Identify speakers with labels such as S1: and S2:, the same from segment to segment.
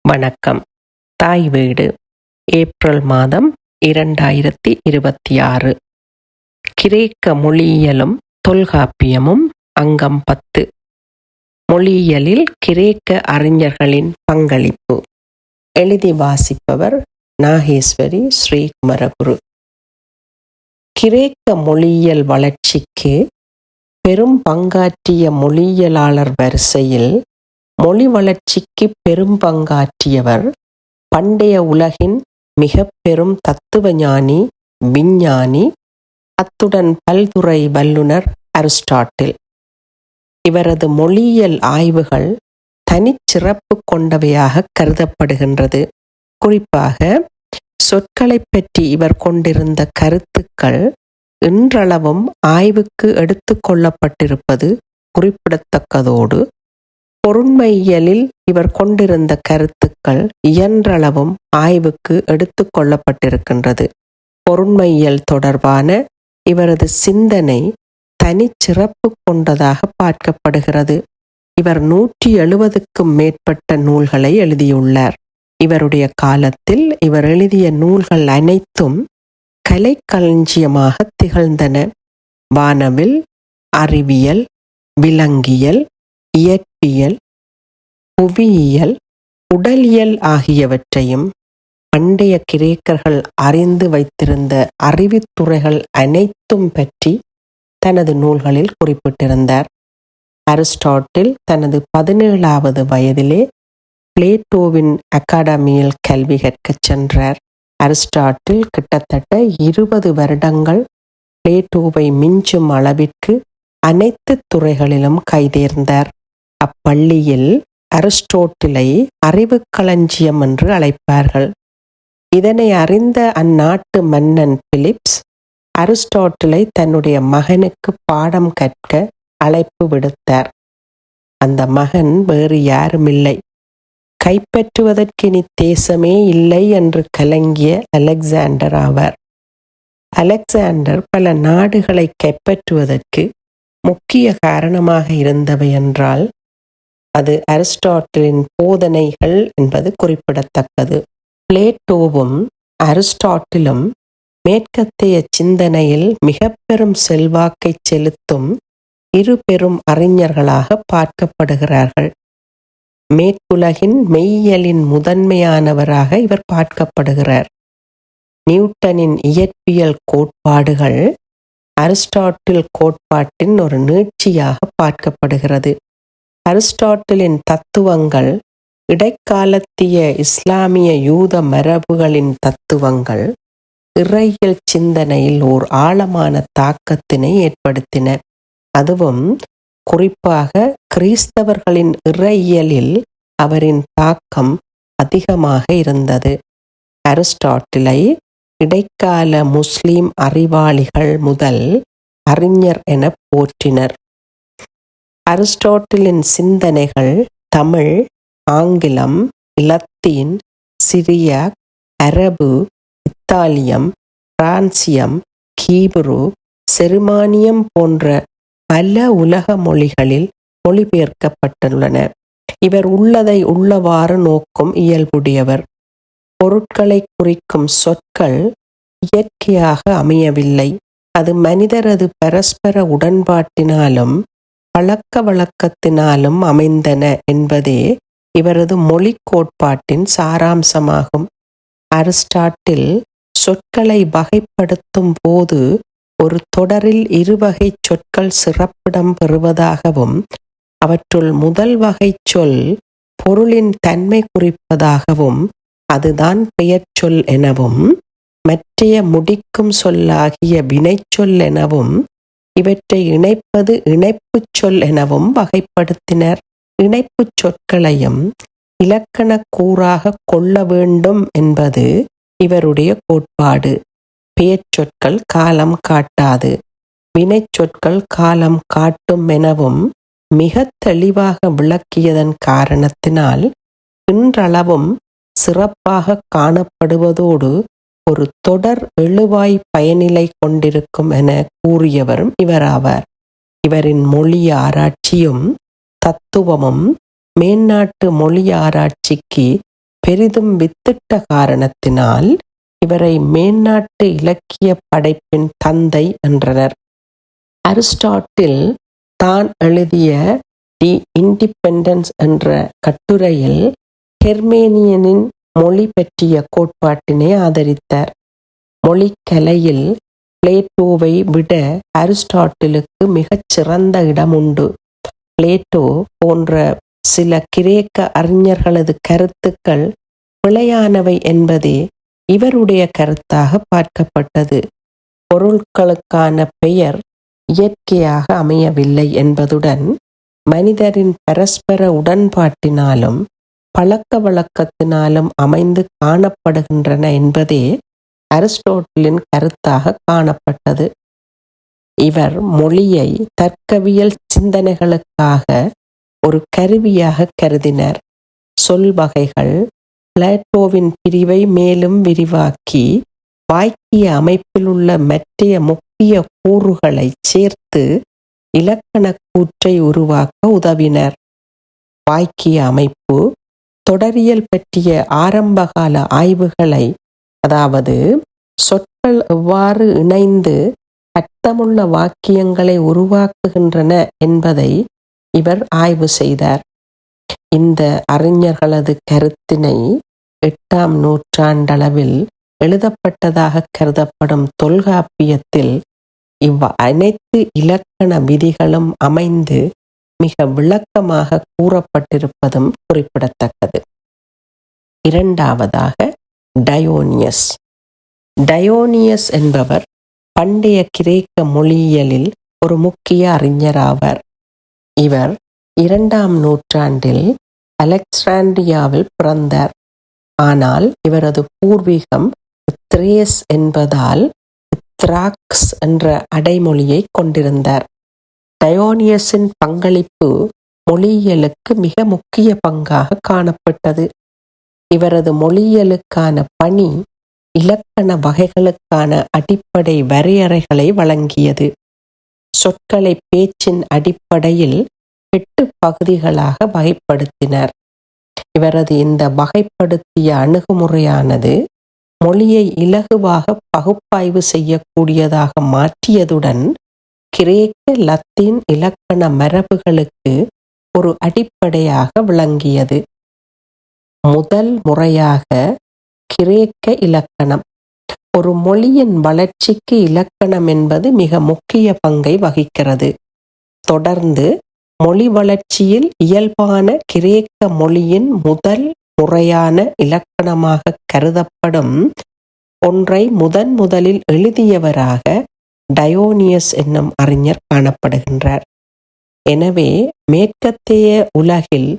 S1: வணக்கம். தாய் வீடு, ஏப்ரல் மாதம் 2026. கிரேக்க மொழியியலும் தொல்காப்பியமும் அங்கம் 10. மொழியியலில் கிரேக்க அறிஞர்களின் பங்களிப்பு. எழுதி வாசிப்பவர் நாகேஸ்வரி ஸ்ரீகுமரகுரு. கிரேக்க மொழியியல் வளர்ச்சிக்கு பெரும் பங்காற்றிய மொழியியலாளர் வரிசையில் மொழி வளர்ச்சிக்கு பெரும் பங்காற்றியவர் பண்டைய உலகின் மிக பெரும் தத்துவஞானி, விஞ்ஞானி, அத்துடன் பல்துறை வல்லுனர் அரிஸ்டாட்டில். இவரது மொழியியல் ஆய்வுகள் தனிச்சிறப்பு கொண்டவையாக கருதப்படுகின்றது. குறிப்பாக சொற்களை பற்றி இவர் கொண்டிருந்த கருத்துக்கள் இன்றளவும் ஆய்வுக்கு எடுத்து கொள்ளப்பட்டிருப்பது குறிப்பிடத்தக்கதோடு, பொருண்மையியலில் இவர் கொண்டிருந்த கருத்துக்கள் இயன்றளவும் ஆய்வுக்கு எடுத்து கொள்ளப்பட்டிருக்கின்றது. பொருண்மையியல் தொடர்பான இவரது சிந்தனை தனிச்சிறப்பு கொண்டதாக பார்க்கப்படுகிறது. இவர் 170க்கும் மேற்பட்ட நூல்களை எழுதியுள்ளார். இவருடைய காலத்தில் இவர் எழுதிய நூல்கள் அனைத்தும் கலைக்களஞ்சியமாக திகழ்ந்தன. வானவில், அறிவியல், விலங்கியல், இயற்பியல், புவியியல், உடலியல் ஆகியவற்றையும் பண்டைய கிரேக்கர்கள் அறிந்து வைத்திருந்த அறிவுத்துறைகள் அனைத்தும் பற்றி தனது நூல்களில் குறிப்பிட்டிருந்தார். அரிஸ்டாட்டில் தனது 17வது வயதிலே பிளேட்டோவின் அகாடமியில் கல்வி கற்கச் சென்றார். அரிஸ்டாட்டில் கிட்டத்தட்ட 20 வருடங்கள் பிளேட்டோவை மிஞ்சும் அளவிற்கு அனைத்து துறைகளிலும் கைதேர்ந்தார். அப்பள்ளியில் அரிஸ்டோட்டிலை அறிவுக்களஞ்சியம் என்று அழைப்பார்கள். இதனை அறிந்த அந்நாட்டு மன்னன் பிலிப்ஸ் அரிஸ்டாட்டிலை தன்னுடைய மகனுக்கு பாடம் கற்க அழைப்பு விடுத்தார். அந்த மகன் வேறு யாருமில்லை, கைப்பற்றுவதற்கு இனி தேசமே இல்லை என்று கலங்கிய அலெக்சாண்டர் ஆவார். அலெக்சாண்டர் பல நாடுகளை கைப்பற்றுவதற்கு முக்கிய காரணமாக இருந்தவை என்றால் அது அரிஸ்டாட்டிலின் போதனைகள் என்பது குறிப்பிடத்தக்கது. பிளேட்டோவும் அரிஸ்டாட்டிலும் மேற்கத்தைய சிந்தனையில் மிக பெரும் செல்வாக்கை செலுத்தும் இரு பெரும் அறிஞர்களாக பார்க்கப்படுகிறார்கள். மேற்குலகின் மெய்யியலின் முதன்மையானவராக இவர் பார்க்கப்படுகிறார். நியூட்டனின் இயற்பியல் கோட்பாடுகள் அரிஸ்டாட்டில் கோட்பாட்டின் ஒரு நீட்சியாக பார்க்கப்படுகிறது. அரிஸ்டாட்டிலின் தத்துவங்கள் இடைக்காலத்திய இஸ்லாமிய யூத மரபுகளின் தத்துவங்கள் இறையியல் சிந்தனையில் ஓர் ஆழமான தாக்கத்தினை ஏற்படுத்தின. அதுவும் குறிப்பாக கிறிஸ்தவர்களின் இறையியலில் அவரின் தாக்கம் அதிகமாக இருந்தது. அரிஸ்டாட்டிலை இடைக்கால முஸ்லிம் அறிவாளிகள் முதல் அறிஞர் என போற்றினர். அரிஸ்டாட்டிலின் சிந்தனைகள் தமிழ், ஆங்கிலம், இலத்தீன், சிரியாக், அரபு, இத்தாலியம், பிரான்சியம், ஹீப்ரு, செருமானியம் போன்ற பல உலக மொழிகளில் மொழிபெயர்க்கப்பட்டுள்ளன. இவர் உள்ளதை உள்ளவாறு நோக்கும் இயல்புடையவர். பொருட்களை குறிக்கும் சொற்கள் இயற்கையாக அமையவில்லை. அது மனிதரது பரஸ்பர உடன்பாட்டினாலும் பழக்க வழக்கத்தினாலும் அமைந்தன என்பதே இவரது மொழி கோட்பாட்டின் சாராம்சமாகும். அரிஸ்டாட்டில் சொற்களை வகைப்படுத்தும் போது ஒரு தொடரில் இருவகை சொற்கள் சிறப்பிடம் பெறுவதாகவும், அவற்றுள் முதல் வகை சொல் பொருளின் தன்மை குறிப்பதாகவும், அதுதான் பெயர் சொல் எனவும், மற்றைய முடிக்கும் சொல்லாகிய வினைச்சொல் எனவும், இவற்றை இணைப்பது இணைப்புச் சொல் எனவும் வகைப்படுத்தினர். இணைப்புச் சொற்களையும் இலக்கண கூறாக கொள்ள வேண்டும் என்பது இவருடைய கோட்பாடு. பெயர்ச்சொற்கள் காலம் காட்டாது, வினைச்சொற்கள் காலம் காட்டும் எனவும் மிக தெளிவாக விளக்கியதன் காரணத்தினால் இன்றளவும் சிறப்பாக காணப்படுவதோடு ஒரு தொடர் எழுவாய் பயனிலை கொண்டிருக்கும் என கூறியவரும் இவராவார். இவரின் மொழி ஆராய்ச்சியும் தத்துவமும் மேன்னாட்டு மொழி ஆராய்ச்சிக்கு பெரிதும் வித்திட்ட காரணத்தினால் இவரை மேன்னாட்டு இலக்கிய படைப்பின் தந்தை என்றனர். அரிஸ்டாட்டில் தான் எழுதிய தி இண்டிபெண்டன்ஸ் என்ற கட்டுரையில் ஹெர்மேனியனின் மொழி பற்றிய கோட்பாட்டினை ஆதரித்தார். மொழிக்கலையில் பிளேட்டோவை விட அரிஸ்டாட்டிலுக்கு மிகச் சிறந்த இடம் உண்டு. பிளேட்டோ போன்ற சில கிரேக்க அறிஞர்களது கருத்துக்கள் பிழையானவை என்பதே இவருடைய கருத்தாக பார்க்கப்பட்டது. பொருட்களுக்கான பெயர் இயற்கையாக அமையவில்லை என்பதுடன் மனிதரின் பரஸ்பர உடன்பாட்டினாலும் பழக்க வழக்கத்தினாலும் அமைந்து காணப்படுகின்றன என்பதே அரிஸ்டாட்டிலின் கருத்தாக காணப்பட்டது. இவர் மொழியை தர்க்கவியல் சிந்தனைகளுக்காக ஒரு கருவியாக கருதினர். சொல் வகைகள் பிளேட்டோவின் பிரிவை மேலும் விரிவாக்கி வாக்கிய அமைப்பிலுள்ள மற்றைய முக்கிய கூறுகளை சேர்த்து இலக்கண கூற்றை உருவாக்க உதவினர். வாக்கிய அமைப்பு தொடரியல் பற்றிய ஆரம்பகால ஆய்வுகளை, அதாவது சொற்கள் எவ்வாறு இணைந்து அர்த்தமுள்ள வாக்கியங்களை உருவாக்குகின்றன என்பதை இவர் ஆய்வு செய்தார். இந்த அறிஞர்களது கருத்தினை 8ஆம் நூற்றாண்டளவில் எழுதப்பட்டதாக கருதப்படும் தொல்காப்பியத்தில் அனைத்து இலக்கண விதிகளும் அமைந்து மிக விளக்கமாக கூறப்பட்டிருப்பதும் குறிப்பிடத்தக்கது. இரண்டாவதாக டயோனியஸ். டயோனியஸ் என்பவர் பண்டைய கிரேக்க மொழியியலில் ஒரு முக்கிய அறிஞராவார். இவர் 2ஆம் நூற்றாண்டில் அலெக்சாண்ட்ரியாவில் பிறந்தார். ஆனால் இவரது பூர்வீகம் த்ரேஸ் என்பதால் த்ராக்ஸ் என்ற அடைமொழியை கொண்டிருந்தார். டயோனியஸின் பங்களிப்பு மொழியியலுக்கு மிக முக்கிய பங்காக காணப்பட்டது. இவரது மொழியியலுக்கான பணி இலக்கண வகைகளுக்கான அடிப்படை வரையறைகளை வழங்கியது. சொற்களை பேச்சின் அடிப்படையில் 8 பகுதிகளாக வகைப்படுத்தினர். இவரது இந்த வகைப்படுத்திய அணுகுமுறையானது மொழியை இலகுவாக பகுப்பாய்வு செய்யக்கூடியதாக மாற்றியதுடன் கிரேக்க லத்தீன் இலக்கண மரபுகளுக்கு ஒரு அடிப்படையாக விளங்கியது. முதல் முறையாக கிரேக்க இலக்கணம். ஒரு மொழியின் வளர்ச்சிக்கு இலக்கணம் என்பது மிக முக்கிய பங்கை வகிக்கிறது. தொடர்ந்து மொழி வளர்ச்சியில் இயல்பான கிரேக்க மொழியின் முதல் முறையான இலக்கணமாக கருதப்படும் ஒன்றை முதலில் எழுதியவராக டயோனியஸ் என்னும் அறிஞர் காணப்படுகின்றார். எனவே மேற்கத்திய உலகில்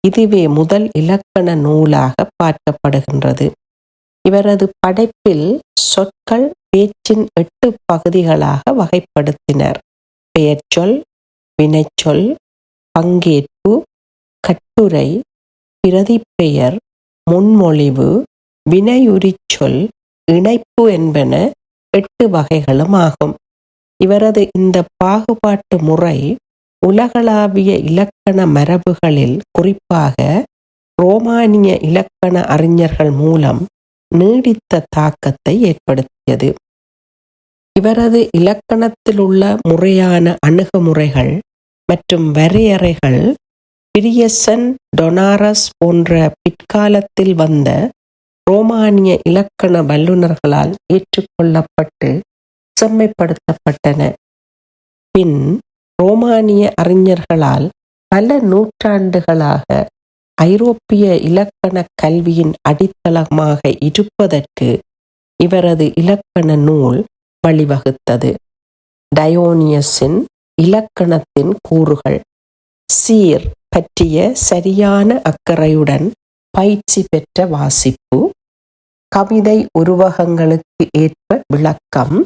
S1: இதுவே முதல் இலக்கண நூலாக பார்க்கப்படுகின்றது. இவரது படைப்பில் சொற்கள் பேச்சின் 8 பகுதிகளாக வகைப்படுத்தினர். பெயர்ச்சொல், வினைச்சொல், பங்கேற்பு, கட்டுரை, பிரதிப்பெயர், முன்மொழிவு, வினையுரிச்சொல், இணைப்பு என்பன 8 வகைகளும் ஆகும். இவரது இந்த பாகுபாட்டு முறை உலகளாவிய இலக்கண மரபுகளில், குறிப்பாக ரோமானிய இலக்கண அறிஞர்கள் மூலம் நீடித்த தாக்கத்தை ஏற்படுத்தியது. இவரது இலக்கணத்திலுள்ள முறையான அணுகுமுறைகள் மற்றும் வரையறைகள் பிரியசன், டொனாரஸ் போன்ற பிற்காலத்தில் வந்த ரோமானிய இலக்கண வல்லுநர்களால் ஏற்றுக்கொள்ளப்பட்டு செம்மைப்படுத்தப்பட்டன. பின் ரோமானிய அறிஞர்களால் பல நூற்றாண்டுகளாக ஐரோப்பிய இலக்கண கல்வியின் அடித்தளமாக இருப்பதற்கு இவரது இலக்கண நூல் வழிவகுத்தது. டயோனியஸின் இலக்கணத்தின் கூறுகள். சீர் பற்றிய சரியான அக்கறையுடன் பயிற்சி பெற்ற வாசிப்பு, கவிதை உருவகங்களுக்கு ஏற்ப விளக்கம்,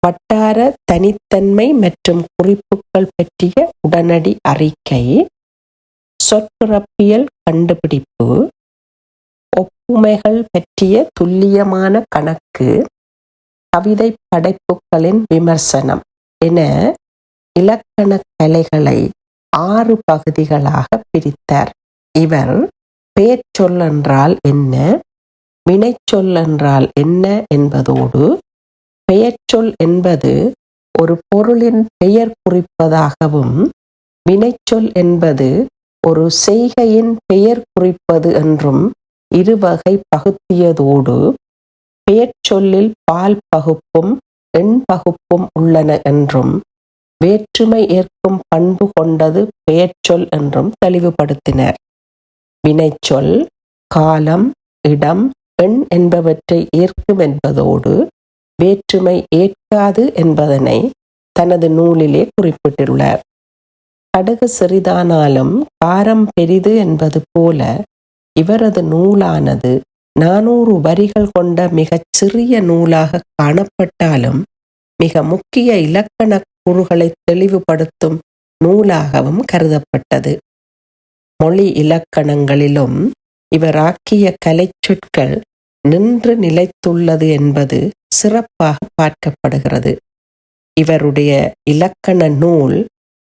S1: வட்டார தனித்தன்மை மற்றும் குறிப்புகள் பற்றிய உடனடி அறிக்கை, சொற்பிறப்பியல் கண்டுபிடிப்பு, ஒப்புமைகள் பற்றிய துல்லியமான கணக்கு, கவிதை படைப்புகளின் விமர்சனம் என இலக்கண கலைகளை 6 பகுதிகளாக பிரித்தார். இவர் பெயர்ச்சொல் என்றால் என்ன, வினைச்சொல் என்றால் என்ன என்பதோடு, பெயர்ச்சொல் என்பது ஒரு பொருளின் பெயர் குறிப்பதாகவும், வினைச்சொல் என்பது ஒரு செய்கையின் பெயர் குறிப்பது என்றும் இருவகை பகுத்தியதோடு, பெயர்ச்சொல்லில் பால் பகுப்பும் எண் பகுப்பும் உள்ளன என்றும், வேற்றுமை ஏற்கும் பண்பு கொண்டது பெயர்ச்சொல் என்றும் தெளிவுபடுத்தினர். வினைச்சொல் காலம், இடம், எண் என்பவற்றை ஏற்கும் என்பதோடு வேற்றுமை ஏற்காது என்பதனை தனது நூலிலே குறிப்பிட்டுள்ளார். கடுகு சிறிதானாலும் காரம் பெரிது என்பது போல இவரது நூலானது 400 வரிகள் கொண்ட மிகச் சிறிய நூலாக காணப்பட்டாலும் மிக முக்கிய இலக்கண கூறுகளை தெளிவுபடுத்தும் நூலாகவும் கருதப்பட்டது. மொழி இலக்கணங்களிலும் இவராக்கிய கலைச்சொற்கள் நின்று நிலைத்துள்ளது என்பது சிறப்பாக பார்க்கப்படுகிறது. இவருடைய இலக்கண நூல்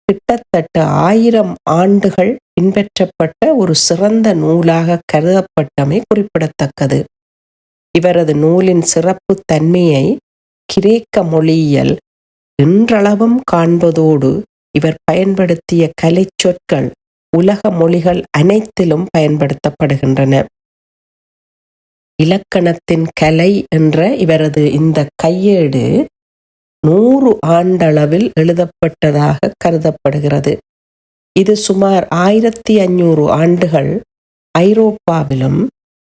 S1: கிட்டத்தட்ட 1000 ஆண்டுகள் பின்பற்றப்பட்ட ஒரு சிறந்த நூலாக கருதப்பட்டமை குறிப்பிடத்தக்கது. இவரது நூலின் சிறப்பு தன்மையை கிரேக்க மொழியியல் இன்றளவும் காண்பதோடு, இவர் பயன்படுத்திய கலைச்சொற்கள் உலக மொழிகள் அனைத்திலும் பயன்படுத்தப்படுகின்றன. இலக்கணத்தின் கலை என்ற இவரது இந்த கையேடு 100 ஆண்டளவில் எழுதப்பட்டதாக கருதப்படுகிறது. இது சுமார் 1500 ஆண்டுகள் ஐரோப்பாவிலும்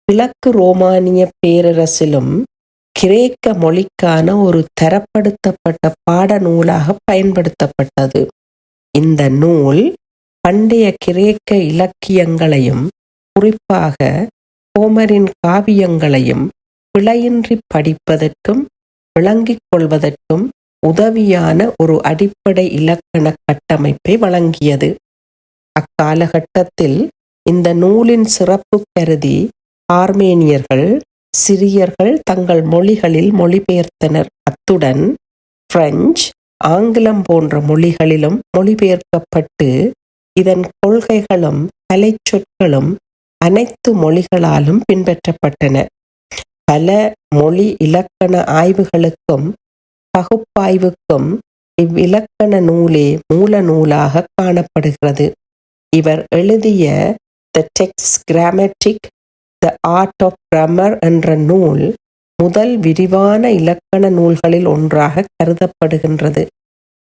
S1: கிழக்கு ரோமானிய பேரரசிலும் கிரேக்க மொழிக்கான ஒரு தரப்படுத்தப்பட்ட பாடநூலாக பயன்படுத்தப்பட்டது. இந்த நூல் பண்டைய கிரேக்க இலக்கியங்களையும் குறிப்பாக ஹோமரின் காவியங்களையும் பிழையின்றி படிப்பதற்கும் விளங்கிக் கொள்வதற்கும் உதவியான ஒரு அடிப்படை இலக்கண கட்டமைப்பை வழங்கியது. அக்காலகட்டத்தில் இந்த நூலின் சிறப்பு கருதி ஆர்மேனியர்கள், சிரியர்கள் தங்கள் மொழிகளில் மொழிபெயர்த்தனர். அத்துடன் பிரெஞ்சு, ஆங்கிலம் போன்ற மொழிகளிலும் மொழிபெயர்க்கப்பட்டு இதன் கொள்கைகளும் கலைச்சொற்களும் அனைத்து மொழிகளாலும் பின்பற்றப்பட்டன. பல மொழி இலக்கண ஆய்வுகளுக்கும் பகுப்பாய்வுக்கும் இவ்விலக்கண நூலே மூல நூலாக காணப்படுகிறது. இவர் எழுதிய the text grammatic, the art of grammar என்ற நூல் முதல் விரிவான இலக்கண நூல்களில் ஒன்றாக கருதப்படுகின்றது.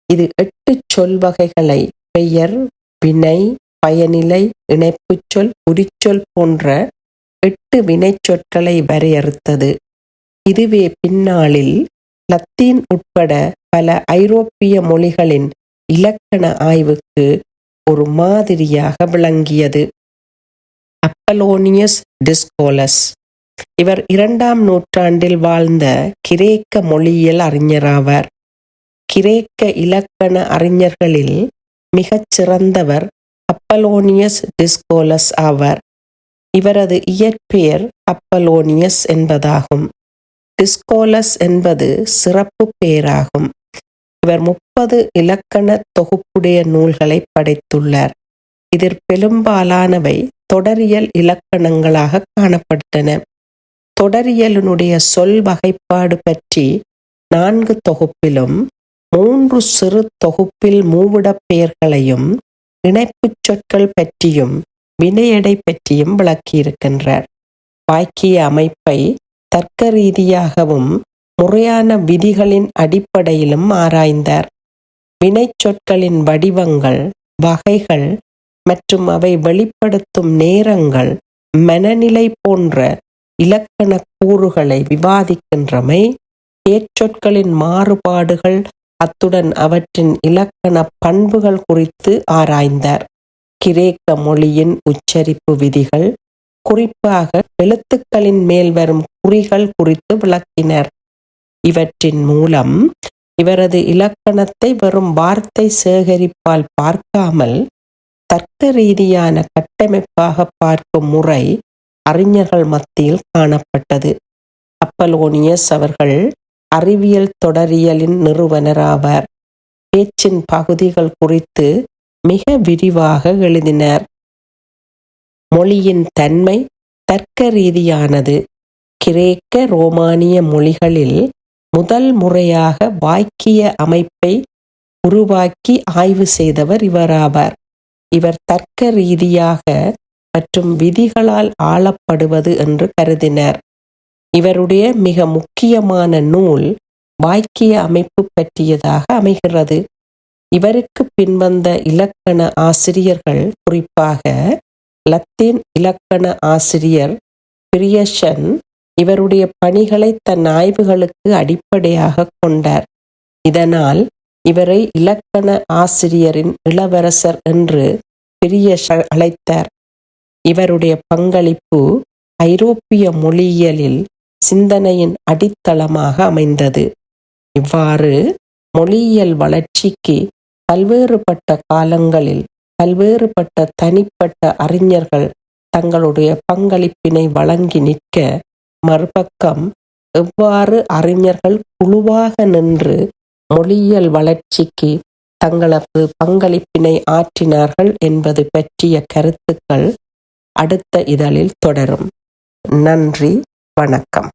S1: இது 8 சொல் வகைகளை பெயர், வினை, பயனிலை, இணைப்புச்சொல், உரிச்சொல் போன்ற 8 வினைச்சொற்களை வரையறுத்தது. இதுவே பின்னாளில் லத்தீன் உட்பட பல ஐரோப்பிய மொழிகளின் இலக்கண ஆய்வுக்கு ஒரு மாதிரியாக விளங்கியது. அப்பலோனியஸ் டிஸ்கோலஸ் இவர் 2ஆம் நூற்றாண்டில் வாழ்ந்த கிரேக்க மொழியியல் அறிஞராவார். கிரேக்க இலக்கண அறிஞர்களில் மிகச் சிறந்தவர் அப்பலோனியஸ் டிஸ்கோலஸ் ஆவார். இவரது இயற்பெயர் அப்பலோனியஸ் என்பதாகும். டிஸ்கோலஸ் என்பது சிறப்பு பெயராகும். இவர் 30 இலக்கண தொகுப்புடைய நூல்களை படைத்துள்ளார். இதில் பெரும்பாலானவை தொடரியல் இலக்கணங்களாக காணப்பட்டன. தொடரியலினுடைய சொல் வகைப்பாடு பற்றி 4 தொகுப்பிலும் 3 சிறு தொகுப்பில் மூவிடப் பெயர்களையும் இணைப்புச் சொற்கள் பற்றியும் வினையடை பற்றியும் விளக்கியிருக்கின்றார். வாக்கிய அமைப்பை தர்க்க ரீதியாகவும் முறையான விதிகளின் அடிப்படையிலும் ஆராய்ந்தார். வினைச்சொற்களின் வடிவங்கள், வகைகள் மற்றும் அவை வெளிப்படுத்தும் நேரங்கள், மனநிலை போன்ற இலக்கண கூறுகளை விவாதிக்கின்றமை, ஏற்றொற்களின் மாறுபாடுகள் அத்துடன் அவற்றின் இலக்கண பண்புகள் குறித்து ஆராய்ந்தார். கிரேக்க மொழியின் உச்சரிப்பு விதிகள், குறிப்பாக எழுத்துக்களின் மேல் வரும் குறிகள் குறித்து விளக்கினர். இவற்றின் மூலம் இவரது இலக்கணத்தை வெறும் வார்த்தை சேகரிப்பால் பார்க்காமல் தர்க்க ரீதியான கட்டமைப்பாக பார்க்கும் முறை அறிஞர்கள் மத்தியில் காணப்பட்டது. அப்பலோனியஸ் அவர்கள் அறிவியல் தொடரியலின் நிறுவனராவார். பேச்சின் பகுதிகள் குறித்து மிக விரிவாக எழுதினார். மொழியின் தன்மை தர்க்க ரீதியானது. கிரேக்க ரோமானிய மொழிகளில் முதல் முறையாக வாக்கிய அமைப்பை உருவாக்கி ஆய்வு செய்தவர் இவராவார். இவர் தர்க்க ரீதியாக மற்றும் விதிகளால் ஆளப்படுவது என்று கருதினார். இவருடைய மிக முக்கியமான நூல் வாக்கிய அமைப்பு பற்றியதாக அமைகிறது. இவருக்கு பின்வந்த இலக்கண ஆசிரியர்கள், குறிப்பாக லத்தீன் இலக்கண ஆசிரியர் பிரியஷன், இவருடைய பணிகளை தன் ஆய்வுகளுக்கு அடிப்படையாக கொண்டார். இதனால் இவரை இலக்கண ஆசிரியரின் இளவரசர் என்று பிரியஷன் அழைத்தார். இவருடைய பங்களிப்பு ஐரோப்பிய மொழியியலில் சிந்தனையின் அடித்தளமாக அமைந்தது. இவ்வாறு மொழியியல் வளர்ச்சிக்கு பல்வேறுபட்ட காலங்களில் பல்வேறுபட்ட தனிப்பட்ட அறிஞர்கள் தங்களுடைய பங்களிப்பினை வழங்கி நிற்க, மறுபக்கம் எவ்வாறு அறிஞர்கள் குழுவாக நின்று மொழியியல் வளர்ச்சிக்கு தங்களது பங்களிப்பினை ஆற்றினார்கள் என்பது பற்றிய கருத்துக்கள் அடுத்த இதழில் தொடரும். நன்றி, வணக்கம்.